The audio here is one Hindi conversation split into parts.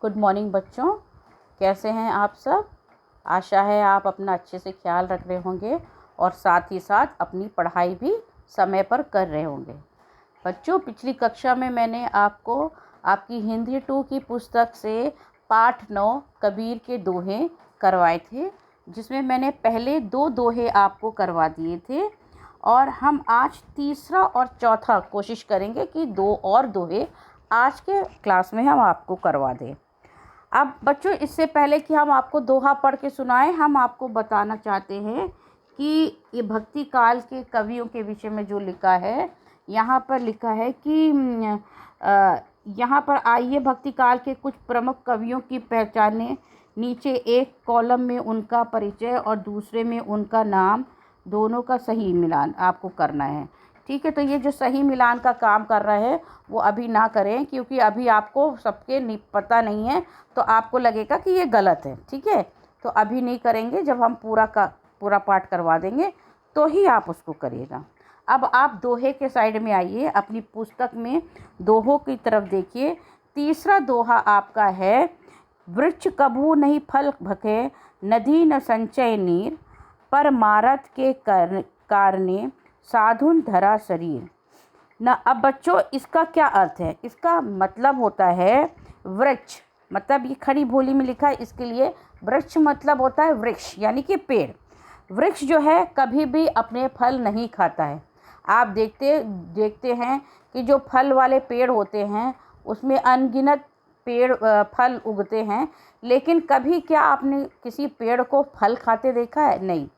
गुड मॉर्निंग बच्चों, कैसे हैं आप सब। आशा है आप अपना अच्छे से ख्याल रख रहे होंगे और साथ ही साथ अपनी पढ़ाई भी समय पर कर रहे होंगे। बच्चों, पिछली कक्षा में मैंने आपको आपकी हिंदी 2 की पुस्तक से पाठ 9 कबीर के दोहे करवाए थे, जिसमें मैंने पहले 2 दोहे आपको करवा दिए थे और हम आज तीसरा और चौथा कोशिश करेंगे कि 2 और दोहे आज के क्लास में हम आपको करवा दें। अब बच्चों, इससे पहले कि हम आपको दोहा पढ़ के सुनाएं, हम आपको बताना चाहते हैं कि ये भक्ति काल के कवियों के विषय में जो लिखा है, यहाँ पर लिखा है कि यहाँ पर आइए भक्ति काल के कुछ प्रमुख कवियों की पहचाने। नीचे एक कॉलम में उनका परिचय और दूसरे में उनका नाम, दोनों का सही मिलान आपको करना है। ठीक है, तो ये जो सही मिलान का काम कर रहा है वो अभी ना करें, क्योंकि अभी आपको सबके पता नहीं है तो आपको लगेगा कि ये गलत है। ठीक है, तो अभी नहीं करेंगे, जब हम पूरा पाठ करवा देंगे तो ही आप उसको करिएगा। अब आप दोहे के साइड में आइए, अपनी पुस्तक में दोहों की तरफ देखिए। तीसरा दोहा आपका है, वृक्ष कभू नहीं फल भके, नदी न संचय नीर, पर मारत के कारणे साधुन धरा शरीर न। अब बच्चों, इसका क्या अर्थ है? इसका मतलब होता है वृक्ष, मतलब ये खड़ी बोली में लिखा है, इसके लिए वृक्ष मतलब होता है वृक्ष, यानी कि पेड़। वृक्ष जो है कभी भी अपने फल नहीं खाता है। आप देखते हैं कि जो फल वाले पेड़ होते हैं उसमें अनगिनत फल उगते हैं, लेकिन कभी क्या आपने किसी पेड़ को फल खाते देखा है? नहीं।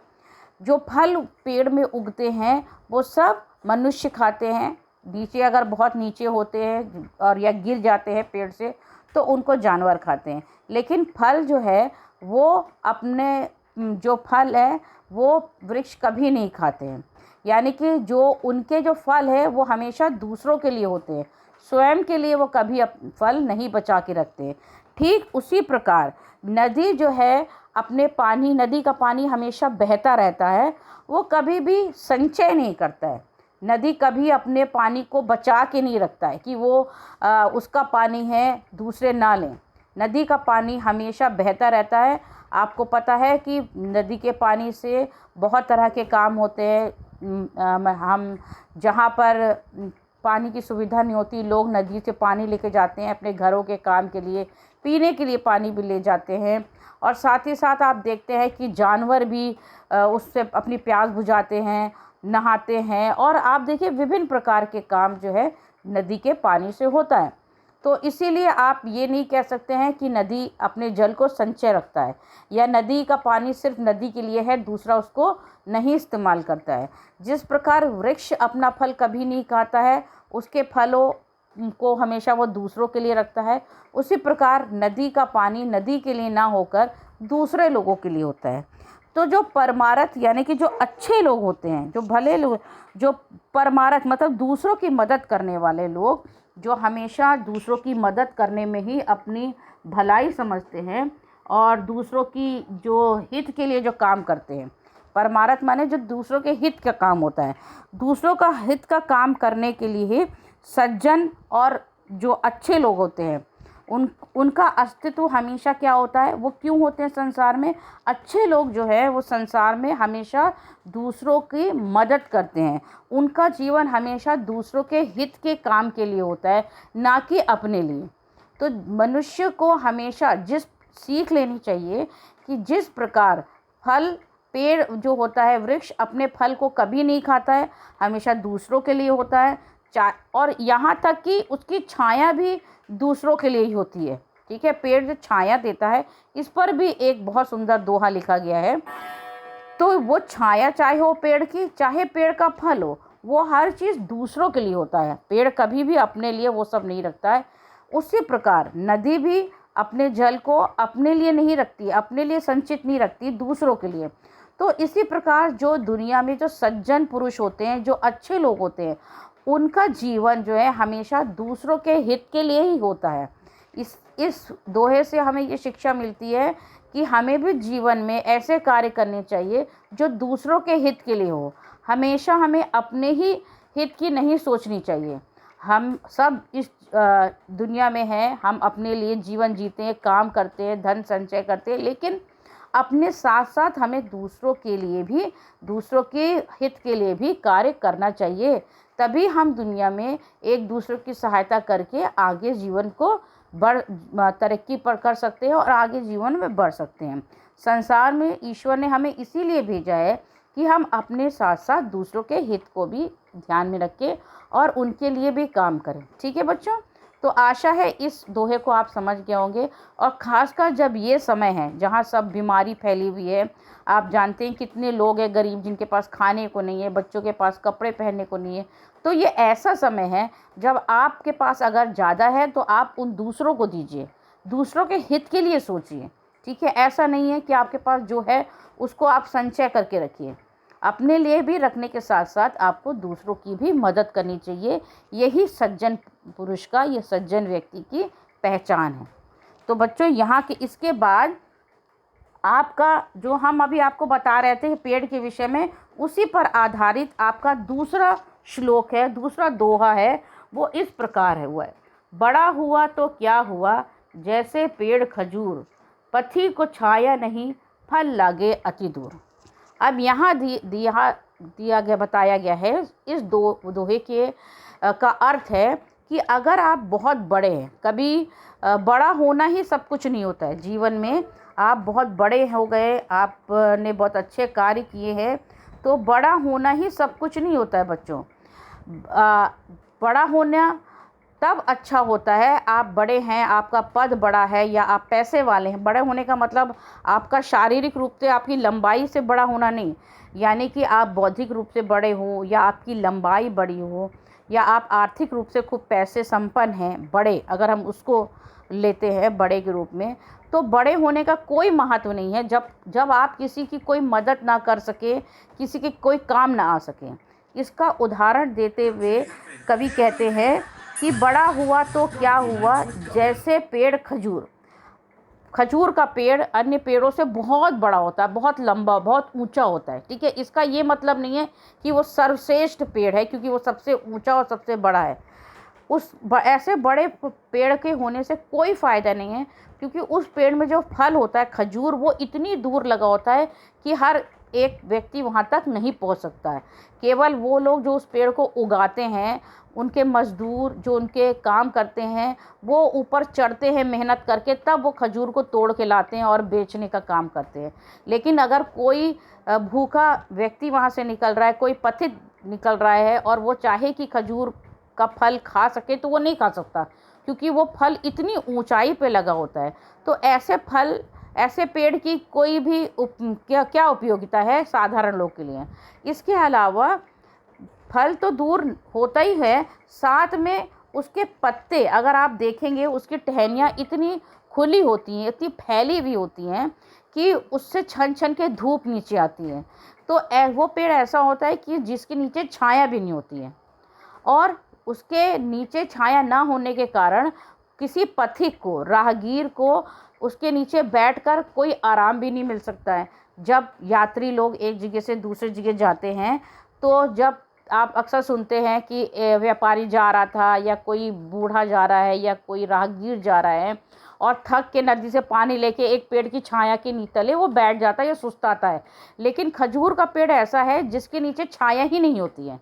जो फल पेड़ में उगते हैं वो सब मनुष्य खाते हैं, नीचे अगर बहुत नीचे होते हैं और या गिर जाते हैं पेड़ से तो उनको जानवर खाते हैं, लेकिन फल जो है वो अपने जो फल है वो वृक्ष कभी नहीं खाते हैं। यानी कि जो उनके जो फल है वो हमेशा दूसरों के लिए होते हैं, स्वयं के लिए वो कभी फल नहीं बचा के रखते। ठीक उसी प्रकार नदी जो है अपने नदी का पानी हमेशा बहता रहता है, वो कभी भी संचय नहीं करता है। नदी कभी अपने पानी को बचा के नहीं रखता है कि वो उसका पानी है दूसरे ना लें। नदी का पानी हमेशा बहता रहता है। आपको पता है कि नदी के पानी से बहुत तरह के काम होते हैं। हम जहाँ पर पानी की सुविधा नहीं होती, लोग नदी से पानी लेके जाते हैं अपने घरों के काम के लिए, पीने के लिए पानी भी ले जाते हैं। और साथ ही साथ आप देखते हैं कि जानवर भी उससे अपनी प्यास बुझाते हैं, नहाते हैं, और आप देखिए विभिन्न प्रकार के काम जो है नदी के पानी से होता है। तो इसीलिए आप ये नहीं कह सकते हैं कि नदी अपने जल को संचय रखता है या नदी का पानी सिर्फ नदी के लिए है, दूसरा उसको नहीं इस्तेमाल करता है। जिस प्रकार वृक्ष अपना फल कभी नहीं खाता है, उसके फलों को हमेशा वो दूसरों के लिए रखता है, उसी प्रकार नदी का पानी नदी के लिए ना होकर दूसरे लोगों के लिए होता है। तो जो परमारथ यानी कि जो अच्छे लोग होते हैं, जो भले लोग, जो परमारथ मतलब दूसरों की मदद करने वाले लोग, जो हमेशा दूसरों की मदद करने में ही अपनी भलाई समझते हैं और दूसरों की जो हित के लिए जो काम करते हैं। परमारथ माने जो दूसरों के हित का काम होता है। दूसरों का हित का काम करने के लिए सज्जन और जो अच्छे लोग होते हैं उनका अस्तित्व हमेशा क्या होता है, वो क्यों होते हैं संसार में? अच्छे लोग जो है वो संसार में हमेशा दूसरों की मदद करते हैं। उनका जीवन हमेशा दूसरों के हित के काम के लिए होता है, ना कि अपने लिए। तो मनुष्य को हमेशा सीख लेनी चाहिए कि जिस प्रकार पेड़ जो होता है, वृक्ष अपने फल को कभी नहीं खाता है, हमेशा दूसरों के लिए होता है, और यहाँ तक कि उसकी छाया भी दूसरों के लिए ही होती है। ठीक है, पेड़ जो छाया देता है, इस पर भी एक बहुत सुंदर दोहा लिखा गया है। तो वो छाया चाहे हो पेड़ की, चाहे पेड़ का फल हो, वो हर चीज़ दूसरों के लिए होता है। पेड़ कभी भी अपने लिए वो सब नहीं रखता है। उसी प्रकार नदी भी अपने जल को अपने लिए नहीं रखती, अपने लिए संचित नहीं रखती, दूसरों के लिए। तो इसी प्रकार जो दुनिया में जो सज्जन पुरुष होते हैं, जो अच्छे लोग होते हैं, उनका जीवन जो है हमेशा दूसरों के हित के लिए ही होता है। इस दोहे से हमें ये शिक्षा मिलती है कि हमें भी जीवन में ऐसे कार्य करने चाहिए जो दूसरों के हित के लिए हो। हमेशा हमें अपने ही हित की नहीं सोचनी चाहिए। हम सब इस दुनिया में हैं, हम अपने लिए जीवन जीते हैं, काम करते हैं, धन संचय करते हैं, लेकिन अपने साथ साथ हमें दूसरों के लिए भी, दूसरों के हित के लिए भी कार्य करना चाहिए। तभी हम दुनिया में एक दूसरे की सहायता करके आगे जीवन को तरक्की पर कर सकते हैं और आगे जीवन में बढ़ सकते हैं। संसार में ईश्वर ने हमें इसीलिए भेजा है कि हम अपने साथ साथ दूसरों के हित को भी ध्यान में रखें और उनके लिए भी काम करें। ठीक है बच्चों, तो आशा है इस दोहे को आप समझ गए होंगे। और ख़ासकर जब ये समय है जहाँ सब बीमारी फैली हुई है, आप जानते हैं कितने लोग हैं गरीब जिनके पास खाने को नहीं है, बच्चों के पास कपड़े पहनने को नहीं है। तो ये ऐसा समय है जब आपके पास अगर ज़्यादा है तो आप उन दूसरों को दीजिए, दूसरों के हित के लिए सोचिए। ठीक है, ऐसा नहीं है कि आपके पास जो है उसको आप संचय करके रखिए। अपने लिए भी रखने के साथ साथ आपको दूसरों की भी मदद करनी चाहिए। यही सज्जन पुरुष का, ये सज्जन व्यक्ति की पहचान है। तो बच्चों यहाँ के इसके बाद आपका जो हम अभी आपको बता रहे थे पेड़ के विषय में, उसी पर आधारित आपका दूसरा श्लोक है, दूसरा दोहा है, वो इस प्रकार है। हुआ है, बड़ा हुआ तो क्या हुआ, जैसे पेड़ खजूर, पथी को छाया नहीं, फल लागे अति दूर। अब यहाँ दिया गया, बताया गया है इस दोहे के का अर्थ है कि अगर आप बहुत बड़े हैं, कभी बड़ा होना ही सब कुछ नहीं होता है जीवन में। आप बहुत बड़े हो गए, आपने बहुत अच्छे कार्य किए हैं, तो बड़ा होना ही सब कुछ नहीं होता है बच्चों। बड़ा होना तब अच्छा होता है, आप बड़े हैं, आपका पद बड़ा है या आप पैसे वाले हैं। बड़े होने का मतलब आपका शारीरिक रूप से, आपकी लंबाई से बड़ा होना नहीं, यानी कि आप बौद्धिक रूप से बड़े हो या आपकी लंबाई बड़ी हो या आप आर्थिक रूप से खूब पैसे संपन्न हैं, बड़े अगर हम उसको लेते हैं बड़े के रूप में, तो बड़े होने का कोई महत्व नहीं है जब आप किसी की कोई मदद ना कर सके, किसी के कोई काम ना आ सके। इसका उदाहरण देते हुए कवि कहते हैं कि बड़ा हुआ तो क्या हुआ, जैसे पेड़ खजूर। खजूर का पेड़ अन्य पेड़ों से बहुत बड़ा होता है, बहुत लंबा, बहुत ऊंचा होता है। ठीक है, इसका ये मतलब नहीं है कि वो सर्वश्रेष्ठ पेड़ है क्योंकि वो सबसे ऊंचा और सबसे बड़ा है। ऐसे बड़े पेड़ के होने से कोई फ़ायदा नहीं है, क्योंकि उस पेड़ में जो फल होता है खजूर, वो इतनी दूर लगा होता है कि हर एक व्यक्ति वहाँ तक नहीं पहुँच सकता है। केवल वो लोग जो उस पेड़ को उगाते हैं, उनके मज़दूर जो उनके काम करते हैं, वो ऊपर चढ़ते हैं मेहनत करके, तब वो खजूर को तोड़ के लाते हैं और बेचने का काम करते हैं। लेकिन अगर कोई भूखा व्यक्ति वहाँ से निकल रहा है, कोई पथित निकल रहा है और वो चाहे कि खजूर का फल खा सके, तो वो नहीं खा सकता, क्योंकि वो फल इतनी ऊंचाई पे लगा होता है। तो ऐसे पेड़ की कोई भी क्या उपयोगिता है साधारण लोग के लिए। इसके अलावा फल तो दूर होता ही है, साथ में उसके पत्ते अगर आप देखेंगे, उसकी टहनियाँ इतनी खुली होती हैं, इतनी फैली हुई होती हैं कि उससे छन छन के धूप नीचे आती है। तो वो पेड़ ऐसा होता है कि जिसके नीचे छाया भी नहीं होती है, और उसके नीचे छाया ना होने के कारण किसी पथिक को, राहगीर को उसके नीचे बैठकर कोई आराम भी नहीं मिल सकता है। जब यात्री लोग एक जगह से दूसरी जगह जाते हैं, तो जब आप अक्सर सुनते हैं कि व्यापारी जा रहा था या कोई बूढ़ा जा रहा है या कोई राहगीर जा रहा है और थक के नदी से पानी लेके एक पेड़ की छाया के नीचे वो बैठ जाता है या सुस्ताता है। लेकिन खजूर का पेड़ ऐसा है जिसके नीचे छाया ही नहीं होती है।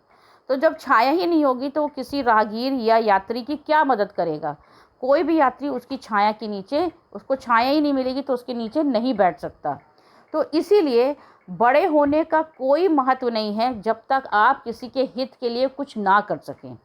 तो जब छाया ही नहीं होगी तो किसी राहगीर या यात्री की क्या मदद करेगा। कोई भी यात्री उसकी छाया के नीचे, उसको छाया ही नहीं मिलेगी तो उसके नीचे नहीं बैठ सकता। तो इसीलिए बड़े होने का कोई महत्व नहीं है जब तक आप किसी के हित के लिए कुछ ना कर सकें।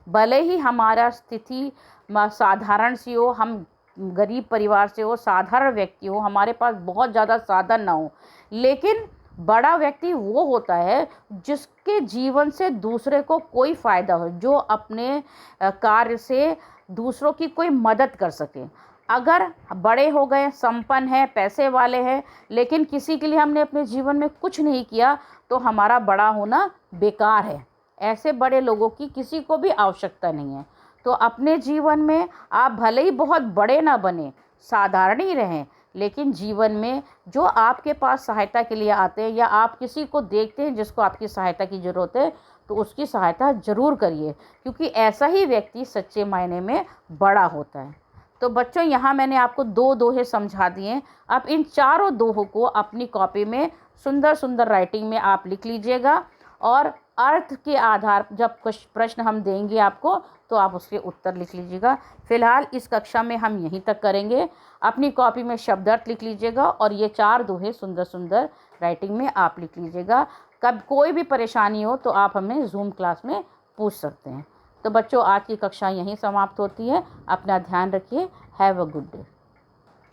भले ही हमारा स्थिति साधारण सी हो, हम गरीब परिवार से हो, साधारण व्यक्ति हो, हमारे पास बहुत ज़्यादा साधन ना हो, लेकिन बड़ा व्यक्ति वो होता है जिसके जीवन से दूसरे को कोई फ़ायदा हो, जो अपने कार्य से दूसरों की कोई मदद कर सके। अगर बड़े हो गए, संपन्न हैं, पैसे वाले हैं, लेकिन किसी के लिए हमने अपने जीवन में कुछ नहीं किया, तो हमारा बड़ा होना बेकार है। ऐसे बड़े लोगों की किसी को भी आवश्यकता नहीं है। तो अपने जीवन में आप भले ही बहुत बड़े ना बने, साधारण ही रहें, लेकिन जीवन में जो आपके पास सहायता के लिए आते हैं या आप किसी को देखते हैं जिसको आपकी सहायता की ज़रूरत है, तो उसकी सहायता ज़रूर करिए, क्योंकि ऐसा ही व्यक्ति सच्चे मायने में बड़ा होता है। तो बच्चों, यहाँ मैंने आपको 2 दोहे समझा दिए। अब इन चारों दोहों को अपनी कॉपी में सुंदर सुंदर राइटिंग में आप लिख लीजिएगा, और अर्थ के आधार जब कुछ प्रश्न हम देंगे आपको तो आप उसके उत्तर लिख लीजिएगा। फिलहाल इस कक्षा में हम यहीं तक करेंगे। अपनी कॉपी में शब्दार्थ लिख लीजिएगा और ये 4 दोहे सुंदर सुंदर राइटिंग में आप लिख लीजिएगा। कब कोई भी परेशानी हो तो आप हमें जूम क्लास में पूछ सकते हैं। तो बच्चों, आज की कक्षा यहीं समाप्त होती है। अपना ध्यान रखिए। Have a good day.